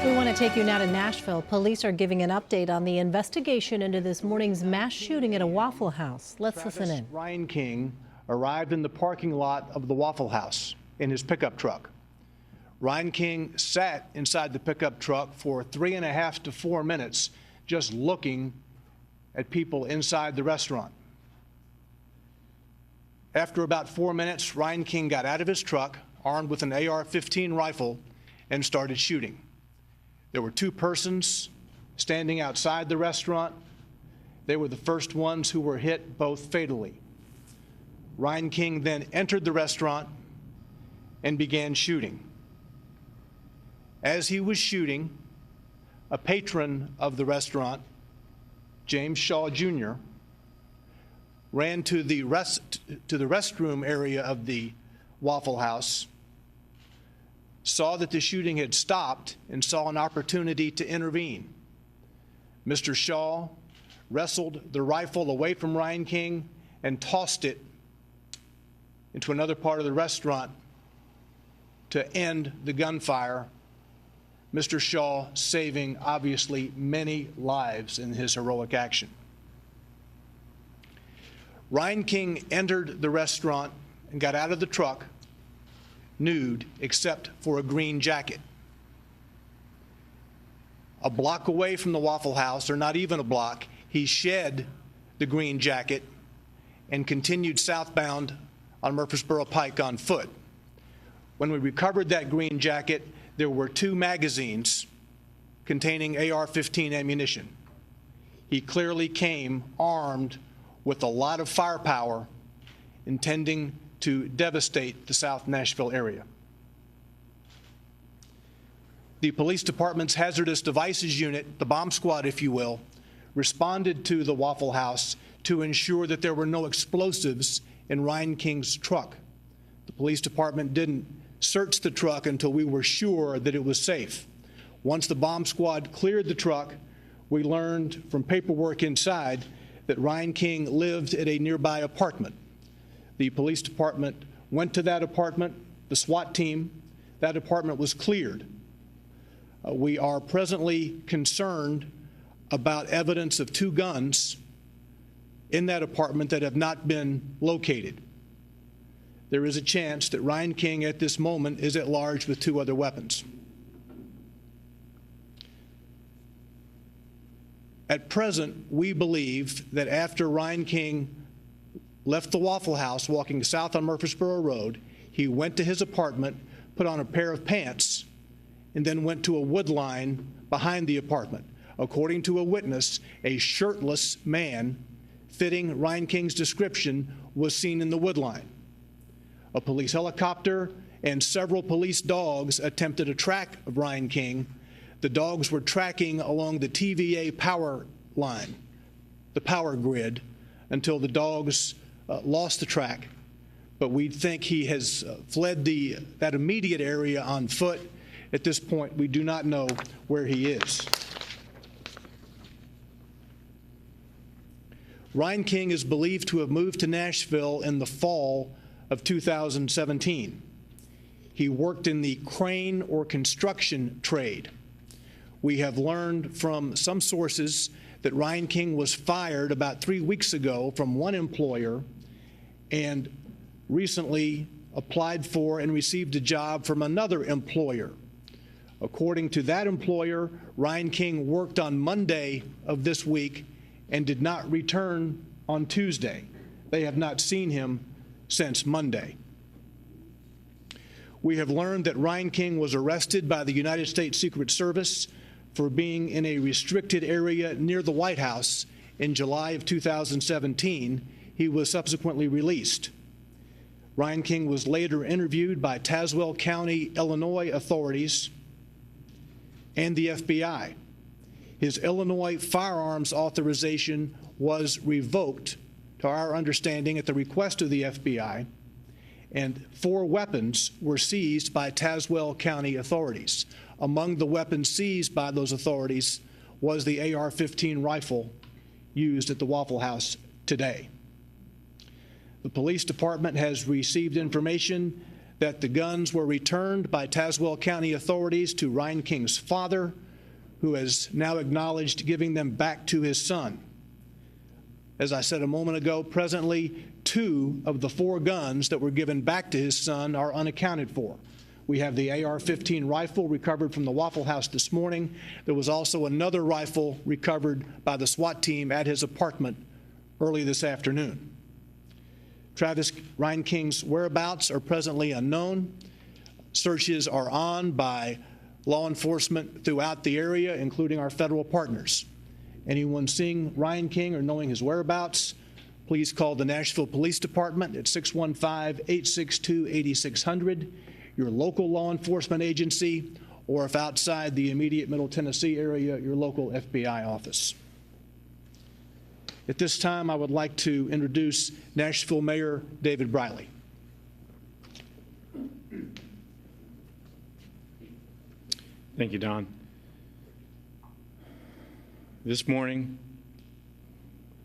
We want to take you now to Nashville. Police are giving an update on the investigation into this morning's mass shooting at a Waffle House. Let's listen in. Travis Reinking arrived in the parking lot of the Waffle House in his pickup truck. Reinking sat inside the pickup truck for 3.5 to 4 minutes just looking at people inside the restaurant. After about 4 minutes, Reinking got out of his truck, armed with an AR-15 rifle, and started shooting. There were 2 persons standing outside the restaurant. They were the first ones who were hit, both fatally. Reinking then entered the restaurant and began shooting. As he was shooting, a patron of the restaurant, James Shaw Jr., ran to the restroom area of the Waffle House, saw that the shooting had stopped, and saw an opportunity to intervene. Mr. Shaw wrestled the rifle away from Reinking and tossed it into another part of the restaurant to end the gunfire, Mr. Shaw saving, obviously, many lives in his heroic action. Reinking entered the restaurant and got out of the truck nude except for a green jacket. A block away from the Waffle House, or not even a block, he shed the green jacket and continued southbound on Murfreesboro Pike on foot. When we recovered that green jacket, there were 2 magazines containing AR-15 ammunition. He clearly came armed with a lot of firepower, intending to devastate the South Nashville area. The police department's hazardous devices unit, the bomb squad, if you will, responded to the Waffle House to ensure that there were no explosives in Reinking's truck. The police department didn't search the truck until we were sure that it was safe. Once the bomb squad cleared the truck, we learned from paperwork inside that Reinking lived at a nearby apartment. The police department went to that apartment, the SWAT team. That apartment was cleared. We are presently concerned about evidence of 2 guns in that apartment that have not been located. There is a chance that Reinking at this moment is at large with 2 other weapons. At present, we believe that after Reinking left the Waffle House walking south on Murfreesboro Road, he went to his apartment, put on a pair of pants, and then went to a wood line behind the apartment. According to a witness, a shirtless man fitting Reinking's description was seen in the wood line. A police helicopter and several police dogs attempted a track of Reinking. The dogs were tracking along the TVA power line, the power grid, until the dogs lost the track. But we think he has fled that immediate area on foot. At this point, we do not know where he is. Reinking is believed to have moved to Nashville in the fall of 2017. He worked in the crane or construction trade. We have learned from some sources that Reinking was fired about 3 weeks ago from one employer and recently applied for and received a job from another employer. According to that employer, Reinking worked on Monday of this week and did not return on Tuesday. They have not seen him since Monday. We have learned that Reinking was arrested by the United States Secret Service for being in a restricted area near the White House in July of 2017. He was subsequently released. Reinking was later interviewed by Tazewell County, Illinois authorities and the FBI. His Illinois firearms authorization was revoked, to our understanding, at the request of the FBI, and 4 weapons were seized by Tazewell County authorities. Among the weapons seized by those authorities was the AR-15 rifle used at the Waffle House today. The police department has received information that the guns were returned by Tazewell County authorities to Reinking's father, who has now acknowledged giving them back to his son. As I said a moment ago, presently 2 of the 4 guns that were given back to his son are unaccounted for. We have the AR-15 rifle recovered from the Waffle House this morning. There was also another rifle recovered by the SWAT team at his apartment early this afternoon. Travis Reinking's whereabouts are presently unknown. Searches are on by law enforcement throughout the area, including our federal partners. Anyone seeing Reinking or knowing his whereabouts, please call the Nashville Police Department at 615-862-8600, your local law enforcement agency, or if outside the immediate Middle Tennessee area, your local FBI office. At this time, I would like to introduce Nashville Mayor David Briley. Thank you, Don. This morning,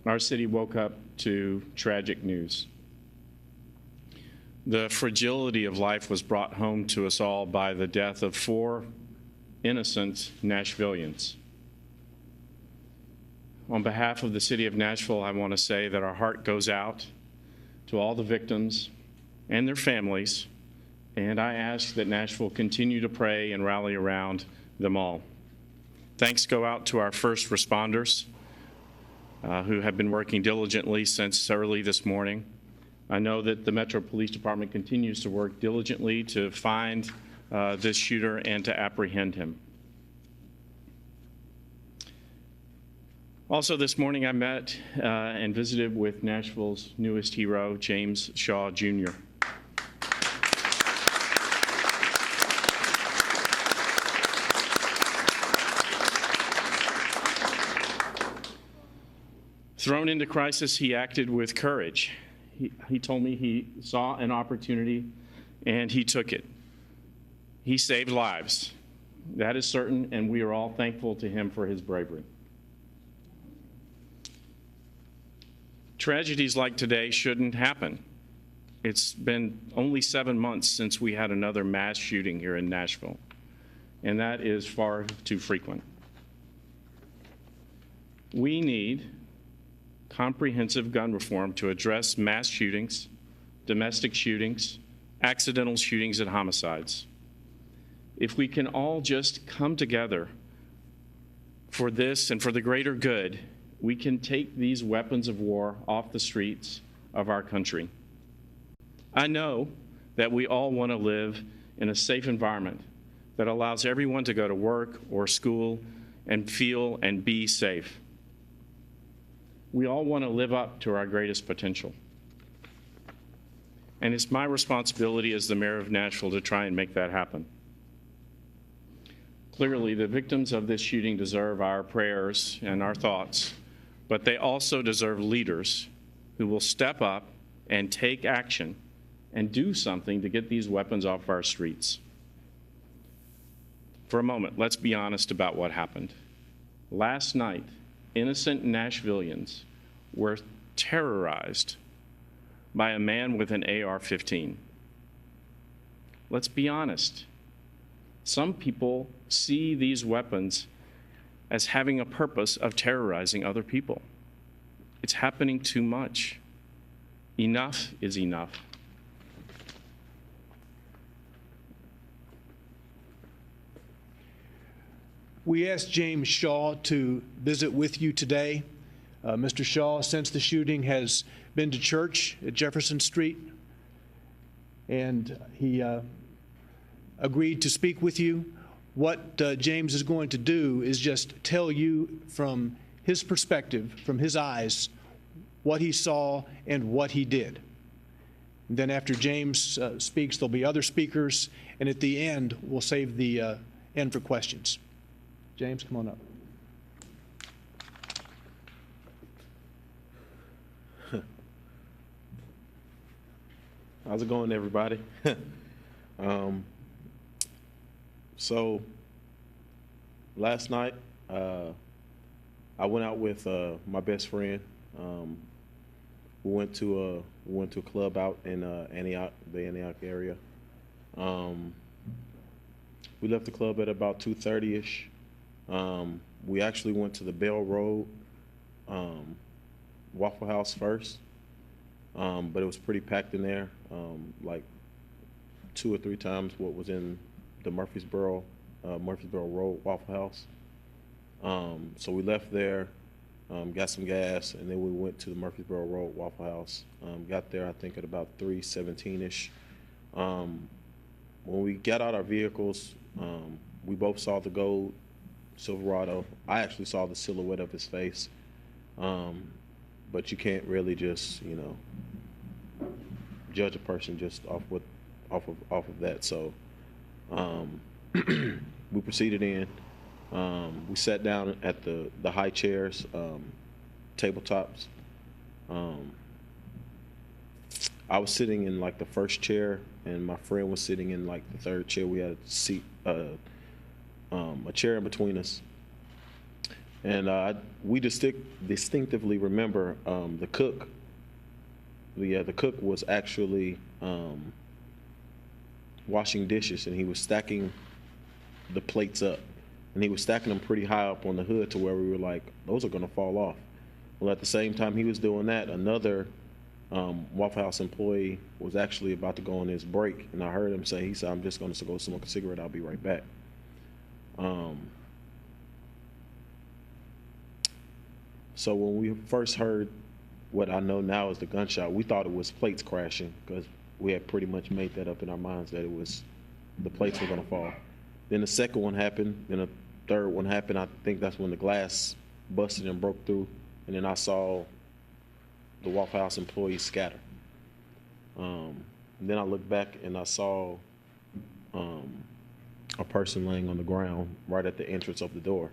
our city woke up to tragic news. The fragility of life was brought home to us all by the death of 4 innocent Nashvillians. On behalf of the city of Nashville, I want to say that our heart goes out to all the victims and their families, and I ask that Nashville continue to pray and rally around them all. Thanks go out to our first responders who have been working diligently since early this morning. I know that the Metro Police Department continues to work diligently to find this shooter and to apprehend him. Also this morning, I met and visited with Nashville's newest hero, James Shaw, Jr. Thrown into crisis, he acted with courage. He told me he saw an opportunity and he took it. He saved lives. That is certain, and we are all thankful to him for his bravery. Tragedies like today shouldn't happen. It's been only 7 months since we had another mass shooting here in Nashville, and that is far too frequent. We need comprehensive gun reform to address mass shootings, domestic shootings, accidental shootings, and homicides. If we can all just come together for this and for the greater good, we can take these weapons of war off the streets of our country. I know that we all want to live in a safe environment that allows everyone to go to work or school and feel and be safe. We all want to live up to our greatest potential. And it's my responsibility as the mayor of Nashville to try and make that happen. Clearly, the victims of this shooting deserve our prayers and our thoughts, but they also deserve leaders who will step up and take action and do something to get these weapons off our streets. For a moment, let's be honest about what happened. Last night, innocent Nashvillians were terrorized by a man with an AR-15. Let's be honest. Some people see these weapons as having a purpose of terrorizing other people. It's happening too much. Enough is enough. We asked James Shaw to visit with you today. Mr. Shaw, since the shooting, has been to church at Jefferson Street, and he agreed to speak with you. What James is going to do is just tell you from his perspective, from his eyes, what he saw and what he did. And then after James speaks, there'll be other speakers, and at the end, we'll save the end for questions. James, come on up. How's it going, everybody? So last night, I went out with my best friend. We went to a club out in Antioch, the Antioch area, We left the club at about 2:30ish. We actually went to the Bell Road Waffle House first, but it was pretty packed in there, like 2 or 3 times what was in the Murfreesboro Road Waffle House. So we left there, got some gas, and then we went to the Murfreesboro Road Waffle House. Got there, I think, at about 3:17ish. When we got out our vehicles, we both saw the gold Silverado. I actually saw the silhouette of his face, but you can't really just, judge a person just off of that. So we proceeded in. We sat down at the high chairs, tabletops. I was sitting in like the first chair, and my friend was sitting in like the third chair. We had a seat, a chair in between us, and we distinctively remember the cook. The cook was actually washing dishes, and he was stacking the plates up, and he was stacking them pretty high up on the hood to where we were like, those are going to fall off. Well, at the same time he was doing that, another Waffle House employee was actually about to go on his break, and I heard him say, he said, I'm just going to go smoke a cigarette, I'll be right back. So when we first heard what I know now is the gunshot, we thought it was plates crashing, because we had pretty much made that up in our minds that it was the plates were going to fall. Then the second one happened, then a third one happened. I think that's when the glass busted and broke through, and then I saw the Waffle House employees scatter. Then I looked back and I saw a person laying on the ground right at the entrance of the door.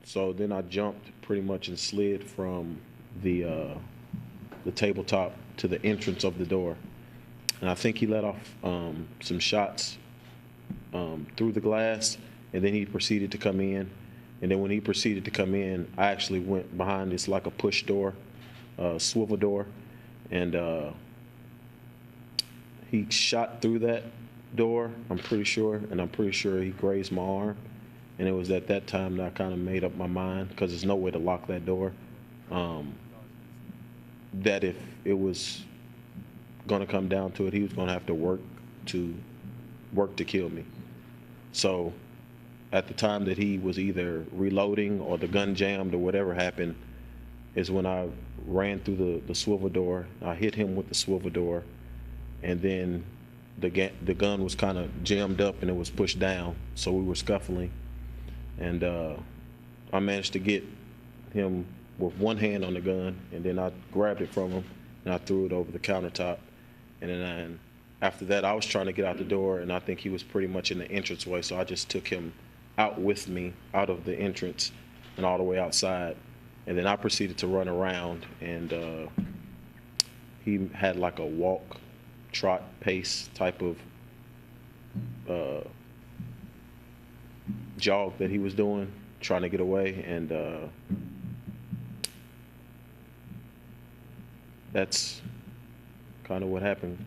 So then I jumped pretty much and slid from the tabletop to the entrance of the door. And I think he let off some shots through the glass, and then he proceeded to come in. And then when he proceeded to come in, I actually went behind this like a push door, swivel door, and he shot through that door, I'm pretty sure, and I'm pretty sure he grazed my arm. And it was at that time that I kind of made up my mind, because there's no way to lock that door, that if it was going to come down to it, he was going to have to work to kill me. So at the time that he was either reloading or the gun jammed or whatever happened is when I ran through the swivel door. I hit him with the swivel door, and then the gun was kind of jammed up and it was pushed down, so we were scuffling. And I managed to get him with one hand on the gun, and then I grabbed it from him and I threw it over the countertop. And then after that, I was trying to get out the door, and I think he was pretty much in the entranceway, so I just took him out with me, out of the entrance and all the way outside. And then I proceeded to run around, and he had like a walk, trot, pace type of jog that he was doing, trying to get away, and that's kind of what happened.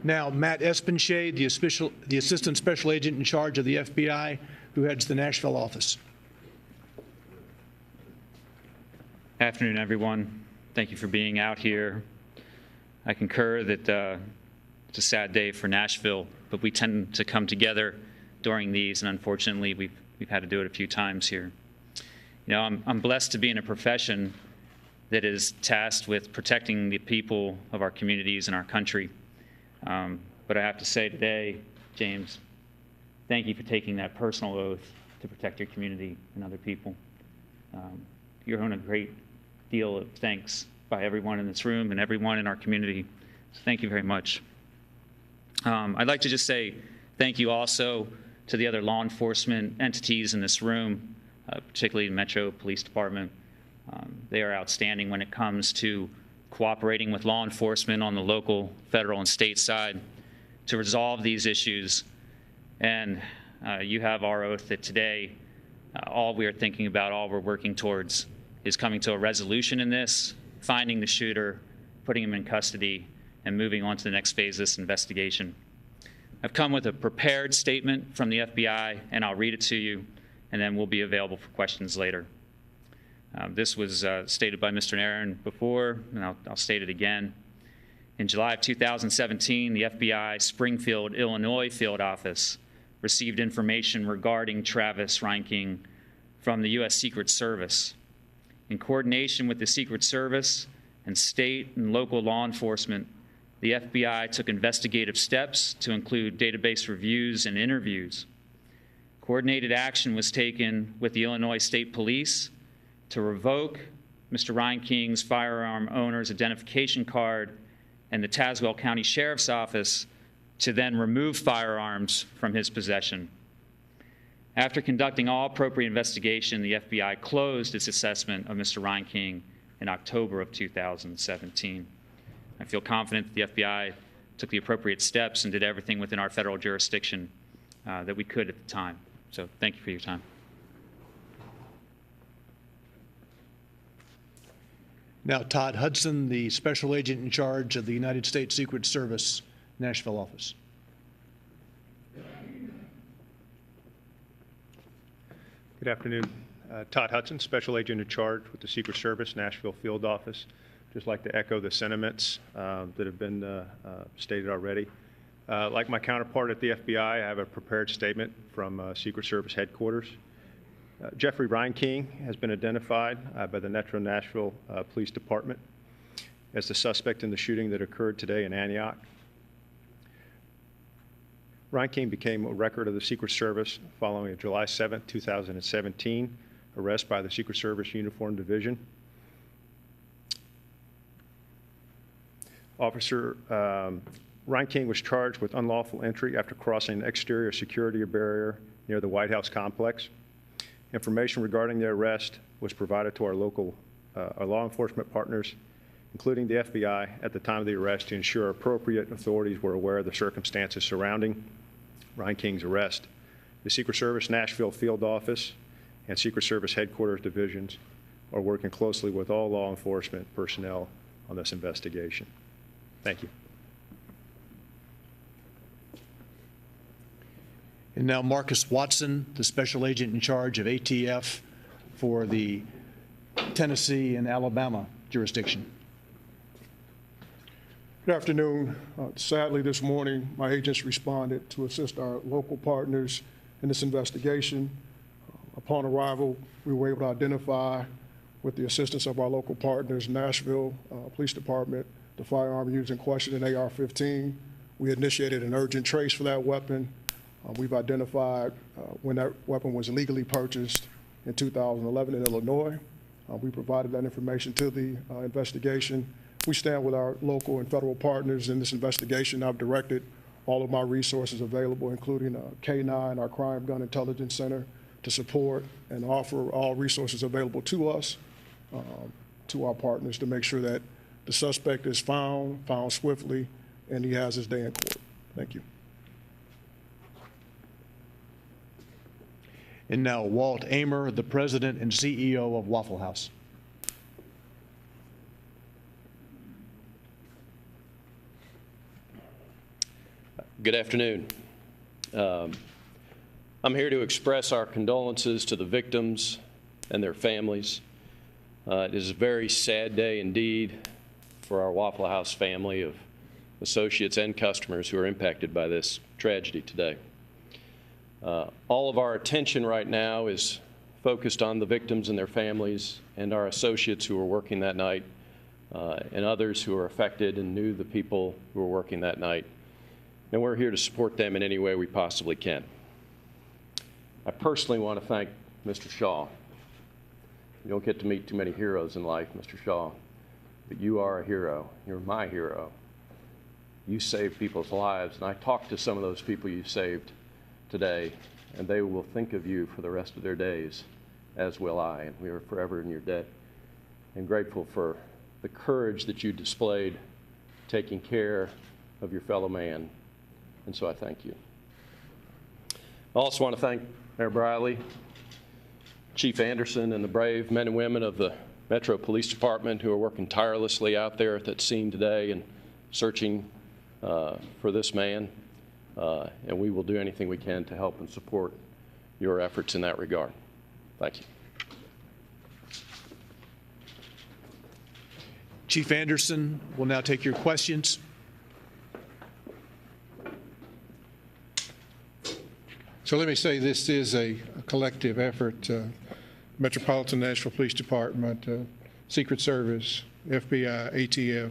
Now, Matt Espenshade, the Assistant Special Agent in charge of the FBI, who heads the Nashville office. Afternoon, everyone. Thank you for being out here. I concur that it's a sad day for Nashville, but we tend to come together during these, and unfortunately, we've had to do it a few times here. You know, I'm blessed to be in a profession that is tasked with protecting the people of our communities and our country. But I have to say today, James, thank you for taking that personal oath to protect your community and other people. You're earning a great deal of thanks by everyone in this room and everyone in our community. So thank you very much. I'd like to just say thank you also to the other law enforcement entities in this room, particularly the Metro Police Department. They are outstanding when it comes to cooperating with law enforcement on the local, federal, and state side to resolve these issues. And you have our oath that today, all we are thinking about, all we're working towards is coming to a resolution in this, finding the shooter, putting him in custody, and moving on to the next phase of this investigation. I've come with a prepared statement from the FBI, and I'll read it to you, and then we'll be available for questions later. This was stated by Mr. Aaron before, and I'll state it again. In July of 2017, the FBI Springfield, Illinois field office received information regarding Travis Reinking from the U.S. Secret Service. In coordination with the Secret Service and state and local law enforcement, the FBI took investigative steps to include database reviews and interviews. Coordinated action was taken with the Illinois State Police to revoke Mr. Reinking's firearm owner's identification card and the Tazewell County Sheriff's Office to then remove firearms from his possession. After conducting all appropriate investigation, the FBI closed its assessment of Mr. Reinking in October of 2017. I feel confident that the FBI took the appropriate steps and did everything within our federal jurisdiction that we could at the time. So thank you for your time. Now, Todd Hudson, the special agent in charge of the United States Secret Service Nashville office. Good afternoon. Todd Hudson, special agent in charge with the Secret Service Nashville field office. Just like to echo the sentiments that have been stated already. Like my counterpart at the FBI, I have a prepared statement from Secret Service headquarters. Jeffrey Reinking has been identified by the Metro Nashville Police Department as the suspect in the shooting that occurred today in Antioch. Reinking became a record of the Secret Service following a July 7, 2017 arrest by the Secret Service Uniform Division. Officer Reinking was charged with unlawful entry after crossing an exterior security barrier near the White House complex. Information regarding the arrest was provided to our local our law enforcement partners, including the FBI, at the time of the arrest to ensure appropriate authorities were aware of the circumstances surrounding Reinking's arrest. The Secret Service Nashville field office and Secret Service headquarters divisions are working closely with all law enforcement personnel on this investigation. Thank you. And now Marcus Watson, the special agent in charge of ATF for the Tennessee and Alabama jurisdiction. Good afternoon. Sadly, this morning, my agents responded to assist our local partners in this investigation. Upon arrival, we were able to identify, with the assistance of our local partners, Nashville Police Department, the firearm used in question, an AR-15. We initiated an urgent trace for that weapon. We've identified when that weapon was illegally purchased in 2011 in Illinois. We provided that information to the investigation. We stand with our local and federal partners in this investigation. I've directed all of my resources available, including K9, our Crime Gun Intelligence Center, to support and offer all resources available to us, to our partners, to make sure that the suspect is found swiftly, and he has his day in court. Thank you. And now Walt Amer, the president and CEO of Waffle House. Good afternoon. I'm here to express our condolences to the victims and their families. It is a very sad day indeed for our Waffle House family of associates and customers who are impacted by this tragedy today. All of our attention right now is focused on the victims and their families and our associates who were working that night and others who are affected and knew the people who were working that night. And we're here to support them in any way we possibly can. I personally want to thank Mr. Shaw. You don't get to meet too many heroes in life, Mr. Shaw, but you are a hero. You're my hero. You saved people's lives, and I talked to some of those people you saved today, and they will think of you for the rest of their days, as will I, and we are forever in your debt. and grateful for the courage that you displayed taking care of your fellow man. And so I thank you. I also want to thank Mayor Briley, Chief Anderson, and the brave men and women of the Metro Police Department who are working tirelessly out there at that scene today and searching for this man. And we will do anything we can to help and support your efforts in that regard. Thank you. Chief Anderson will now take your questions. So let me say this is a collective effort. Metropolitan Nashville Police Department, Secret Service, FBI, ATF,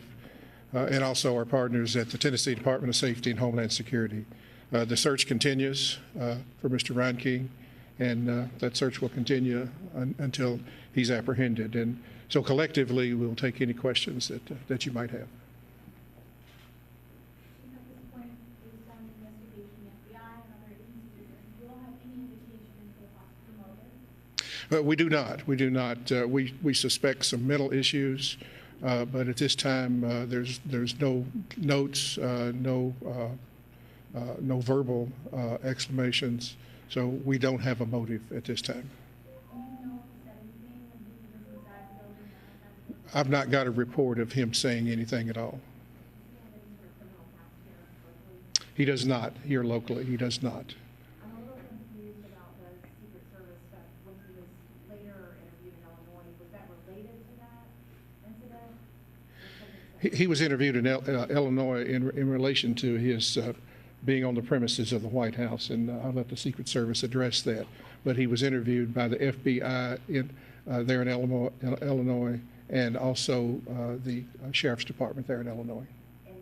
and also our partners at the Tennessee Department of Safety and Homeland Security. The search continues for Mr. Reinking, and that search will continue until he's apprehended. And so collectively, we'll take any questions that you might have. We do not. We do not. We suspect some mental issues, but at this time, there's no notes, no verbal exclamations, so we don't have a motive at this time. I've not got a report of him saying anything at all. He does not here locally. He does not. I'm a little confused about the Secret Service stuff when he was later interviewed in Illinois. Was that related to that incident? He was interviewed in Illinois in relation to his being on the premises of the White House, and I'll let the Secret Service address that. But he was interviewed by the FBI there in Illinois, and also the Sheriff's Department there in Illinois. And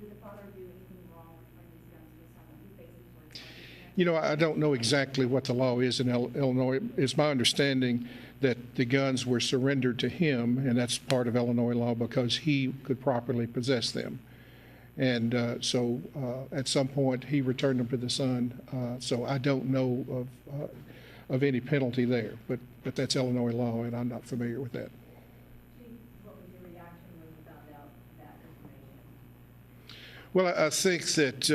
did the father do anything wrong with bringing these guns to someone who faces for? You know, I don't know exactly what the law is in Illinois. It's my understanding that the guns were surrendered to him, and that's part of Illinois law because he could properly possess them. And so at some point he returned them to the son. So I don't know of any penalty there, but that's Illinois law, and I'm not familiar with that. What was your reaction when you found out that information? Well, I think that,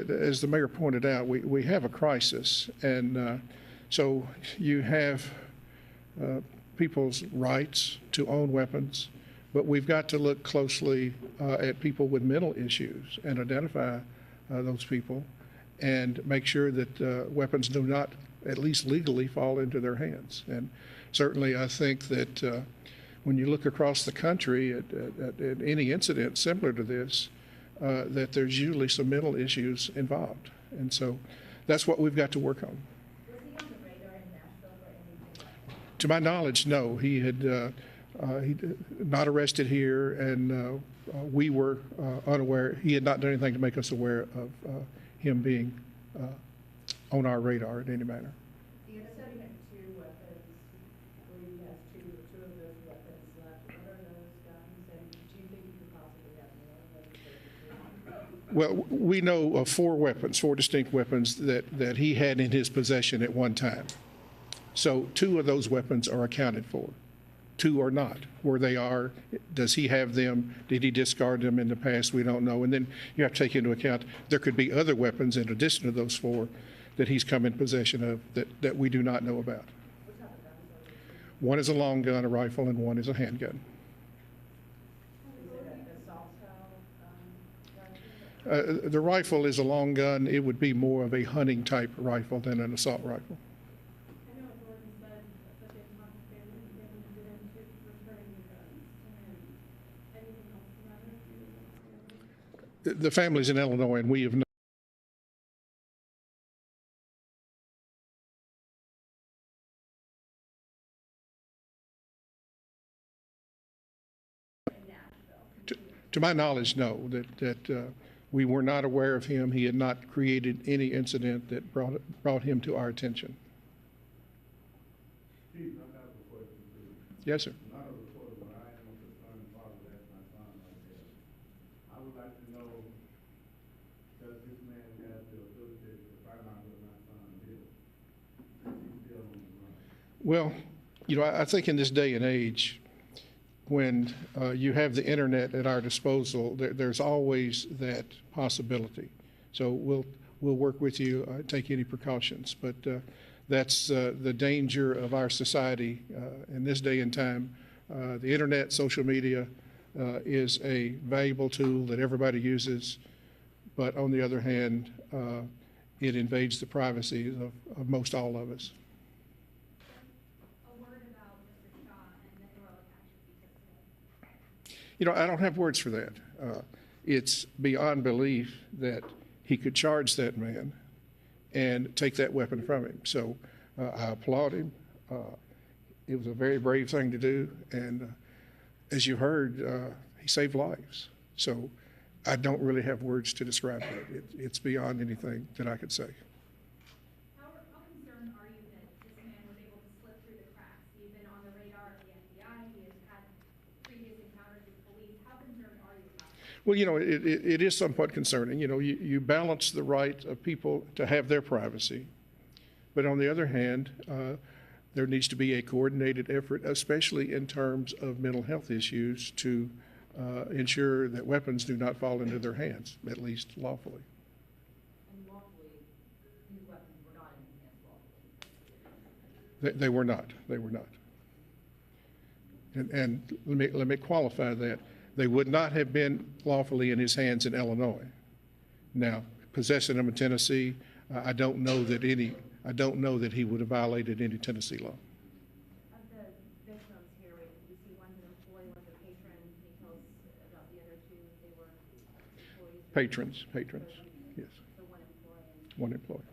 as the mayor pointed out, we have a crisis, and so you have people's rights to own weapons, but we've got to look closely at people with mental issues and identify those people and make sure that weapons do not, at least legally, fall into their hands. And certainly I think that when you look across the country at any incident similar to this, that there's usually some mental issues involved. And so that's what we've got to work on. Was he on the radar in Nashville for anything? To my knowledge, no. He had not arrested here, and we were unaware. He had not done anything to make us aware of him being on our radar in any manner. The other study had 2 weapons. I believe he has 2 of those weapons left. What are those guns, and do you think he could possibly have more? Well, we know of 4 weapons, 4 distinct weapons that he had in his possession at one time. So 2 of those weapons are accounted for. 2 are not. Where they are, does he have them? Did he discard them in the past? We don't know. And then you have to take into account there could be other weapons in addition to those 4 that he's come in possession of that we do not know about. What type of guns are they? One is a long gun, a rifle, and one is a handgun. Is it an assault style gun? The rifle is a long gun. It would be more of a hunting type rifle than an assault rifle. I know Gordon said that they want the family to be able to get into returning the guns. And anything else the matter? The family's in Illinois, and we have not. To my knowledge, no, that we were not aware of him. He had not created any incident that brought him to our attention. Steve, I have a question for you. Yes, sir. Not a reporter, but I am a concerned father. That's my son right there. I would like to know, does this man have the ability to find out where my son is? Is he still on the run? Well, You know, I think in this day and age, when you have the internet at our disposal, there's always that possibility. So we'll work with you, take any precautions. But that's the danger of our society in this day and time. The internet, social media is a valuable tool that everybody uses, but on the other hand, it invades the privacy of most all of us. You know, I don't have words for that. It's beyond belief that he could charge that man and take that weapon from him. So I applaud him. It was a very brave thing to do. And as you heard, he saved lives. So I don't really have words to describe that. It's beyond anything that I could say. How concerned are you that this man was able to slip through the cracks? He's been on the radar of the FBI. He has had previous encounters with police. How concerned are you about that? Well, you know, it is somewhat concerning. You know, you balance the right of people to have their privacy. But on the other hand, there needs to be a coordinated effort, especially in terms of mental health issues, to ensure that weapons do not fall into their hands, at least lawfully. And lawfully, these weapons were not in his hands lawfully. They were not. They were not. And let me qualify that. They would not have been lawfully in his hands in Illinois. Now, possessing them in Tennessee, I don't know that he would have violated any Tennessee law. Of the victims here, we see one's an employee, one's a patron. Can you tell us about the other two? They were employees? Patrons, yes. So one employee. One employee.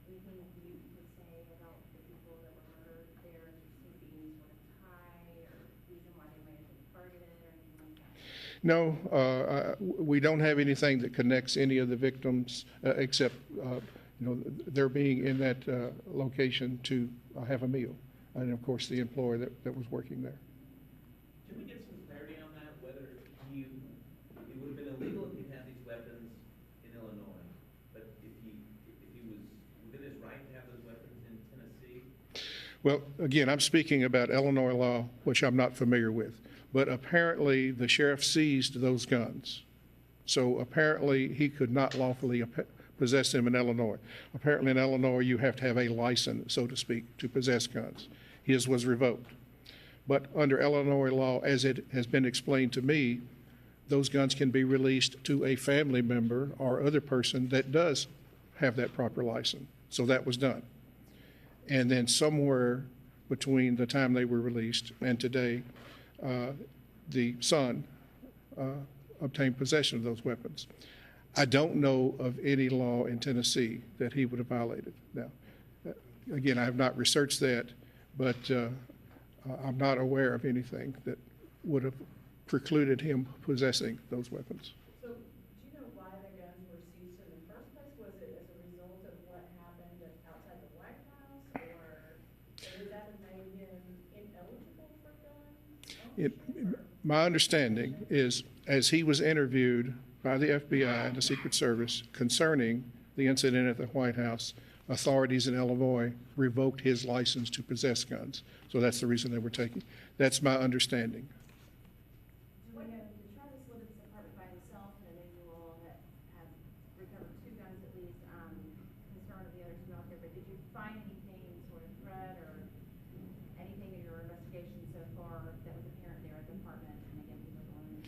Anything you could say about the people that were murdered there? Did you see any sort of tie or reason why they might have been targeted or anything like that? No, we don't have anything that connects any of the victims except they're being in that location to have a meal, and of course the employee that was working there. Can we get some clarity on that? Whether it would have been illegal if he had these weapons in Illinois, but if he was within his right to have those weapons in Tennessee? Well, again, I'm speaking about Illinois law, which I'm not familiar with. But apparently, the sheriff seized those guns. So apparently, he could not lawfully possess them in Illinois. Apparently, in Illinois, you have to have a license, so to speak, to possess guns. His was revoked. But under Illinois law, as it has been explained to me, those guns can be released to a family member or other person that does have that proper license. So that was done. And then somewhere between the time they were released and today, the son obtained possession of those weapons. I don't know of any law in Tennessee that he would have violated. Now, again, I have not researched that, but I'm not aware of anything that would have precluded him possessing those weapons. So, do you know why the guns were seized in the first place? Was it as a result of what happened outside the White House, or did that have made him ineligible for guns? My understanding is, as he was interviewed by the FBI and the Secret Service concerning the incident at the White House, authorities in Illinois revoked his license to possess guns. So that's the reason they were taking. That's my understanding. Did Travis live in this apartment by himself, and I know you all have recovered 2 guns at least, concerned of the other 2 out there, but did you find anything sort of threat or anything in your investigation so far that was apparent there at the apartment? And again, he was alone.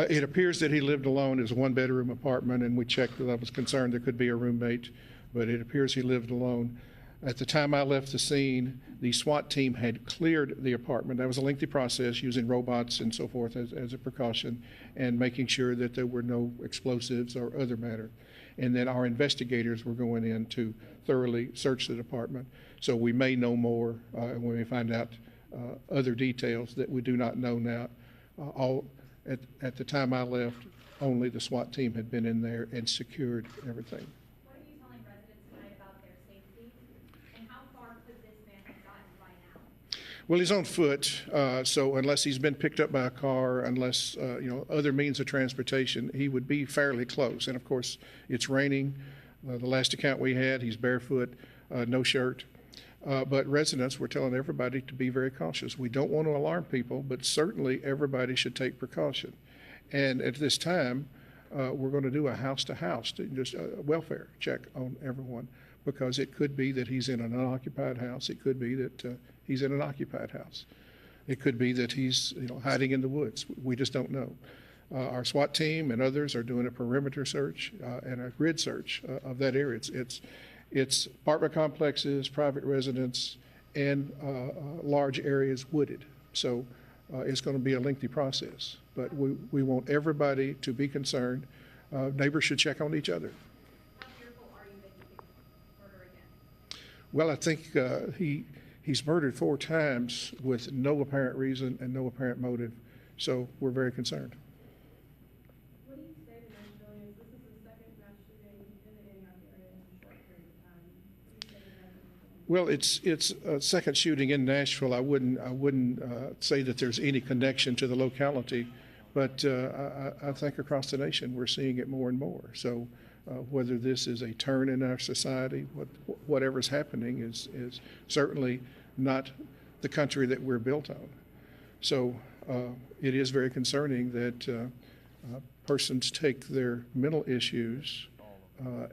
It appears that he lived alone. It was a 1-bedroom apartment, and we checked that I was concerned there could be a roommate, but it appears he lived alone. At the time I left the scene, the SWAT team had cleared the apartment. That was a lengthy process, using robots and so forth as a precaution, and making sure that there were no explosives or other matter. And then our investigators were going in to thoroughly search the apartment. So we may know more when we find out other details that we do not know now. At the time I left, only the SWAT team had been in there and secured everything. What are you telling residents tonight about their safety, and how far could this man have gotten by now? Well, he's on foot, so unless he's been picked up by a car, unless other means of transportation, he would be fairly close. And of course, it's raining. The last account we had, he's barefoot, no shirt. But residents, we're telling everybody to be very cautious. We don't want to alarm people, but certainly everybody should take precaution. And at this time, we're going to do a house-to-house, just a welfare check on everyone, because it could be that he's in an unoccupied house. It could be that he's in an occupied house. It could be that he's hiding in the woods. We just don't know. Our SWAT team and others are doing a perimeter search and a grid search of that area. It's apartment complexes, private residence, and large areas wooded. So it's going to be a lengthy process. But we want everybody to be concerned. Neighbors should check on each other. How fearful are you that he could murder again? Well, I think he's murdered 4 times with no apparent reason and no apparent motive. So we're very concerned. What do you say to those civilians? This is the second mass shooting in the Antioch area in a short period of time. What do you say to them? Well, it's a second shooting in Nashville. I wouldn't say that there's any connection to the locality, but I think across the nation we're seeing it more and more. So whether this is a turn in our society, whatever's happening is certainly not the country that we're built on. So it is very concerning that persons take their mental issues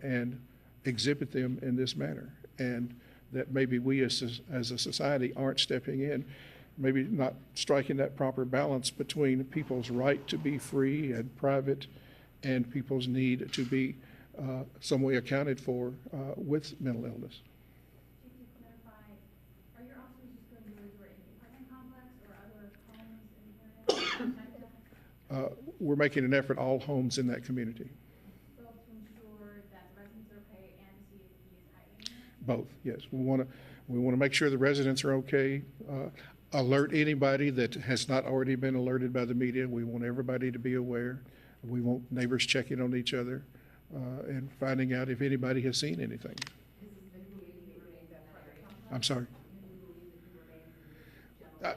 and exhibit them in this manner, and that maybe we as a society aren't stepping in, maybe not striking that proper balance between people's right to be free and private and people's need to be some way accounted for with mental illness. Chief, to clarify, are your officers just going to do door-to-door in the apartment complex or other homes in the area? We're making an effort, all homes in that community. Both to ensure that the residents are okay and to see if he is hiding there? Both, yes. We want to make sure the residents are okay. Alert anybody that has not already been alerted by the media. We want everybody to be aware. We want neighbors checking on each other and finding out if anybody has seen anything. I'm sorry.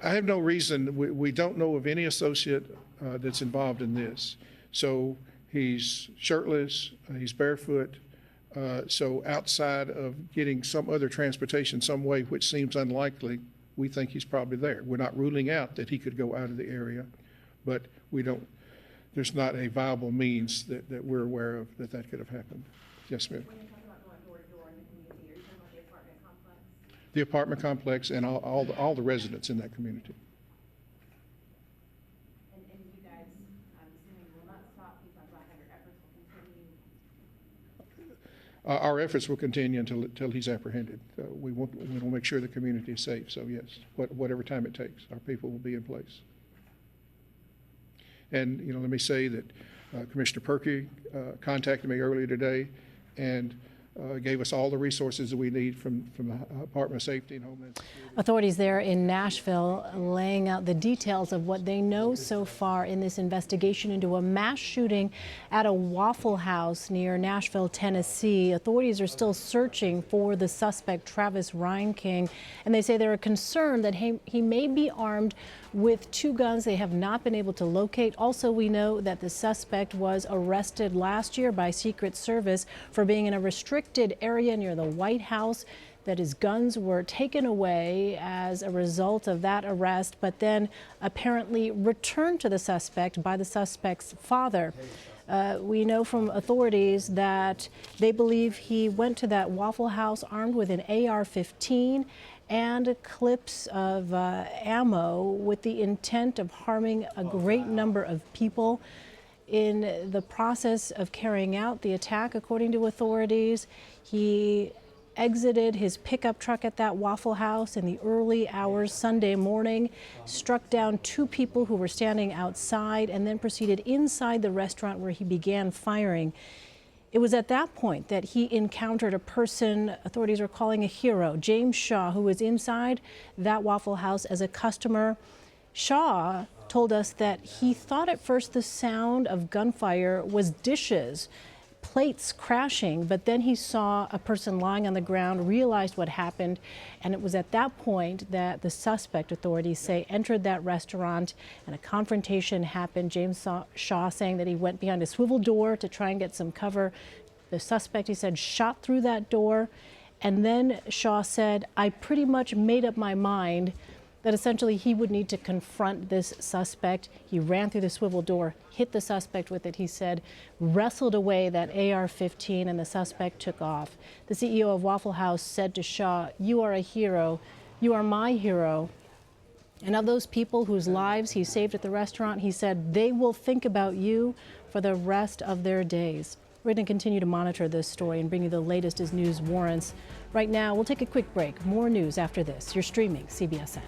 I have no reason. We don't know of any associate that's involved in this. So he's shirtless, he's barefoot. So outside of getting some other transportation some way, which seems unlikely, we think he's probably there. We're not ruling out that he could go out of the area, but there's not a viable means that we're aware of that could have happened. Yes, ma'am. When you talk about going door-to-door in the community, are you talking about the apartment complex? The apartment complex and all the residents in that community. And you guys, I'm assuming, will not stop. You talk about how your efforts will continue. Our efforts will continue until he's apprehended. We want to make sure the community is safe. So yes, whatever time it takes, our people will be in place. And let me say that Commissioner Perkey contacted me earlier today and gave us all the resources that we need from the Department of Safety and Homeland Security. Authorities there in Nashville laying out the details of what they know so far in this investigation into a mass shooting at a Waffle House near Nashville, Tennessee. Authorities are still searching for the suspect, Travis Reinking, and they say they're concerned that he may be armed with 2 guns they have not been able to locate. Also, we know that the suspect was arrested last year by Secret Service for being in a restricted area near the White House, that his guns were taken away as a result of that arrest, but then apparently returned to the suspect by the suspect's father. We know from authorities that they believe he went to that Waffle House armed with an AR-15 and clips of ammo with the intent of harming a great number of people. In the process of carrying out the attack, according to authorities, he exited his pickup truck at that Waffle House in the early hours Sunday morning, struck down 2 people who were standing outside, and then proceeded inside the restaurant where he began firing. It was at that point that he encountered a person authorities are calling a hero, James Shaw, who was inside that Waffle House as a customer. Shaw told us that he thought at first the sound of gunfire was dishes, plates crashing, but then he saw a person lying on the ground, realized what happened, and it was at that point that the suspect, authorities say, entered that restaurant and a confrontation happened. James Shaw saying that he went behind a swivel door to try and get some cover. The suspect, he said, shot through that door And then Shaw said, I pretty much made up my mind that essentially he would need to confront this suspect. He ran through the swivel door, hit the suspect with it, he said, wrestled away that AR-15, and the suspect took off. The CEO of Waffle House said to Shaw, you are a hero. You are my hero. And of those people whose lives he saved at the restaurant, he said, they will think about you for the rest of their days. We're going to continue to monitor this story and bring you the latest as news warrants. Right now, we'll take a quick break. More news after this. You're streaming CBSN.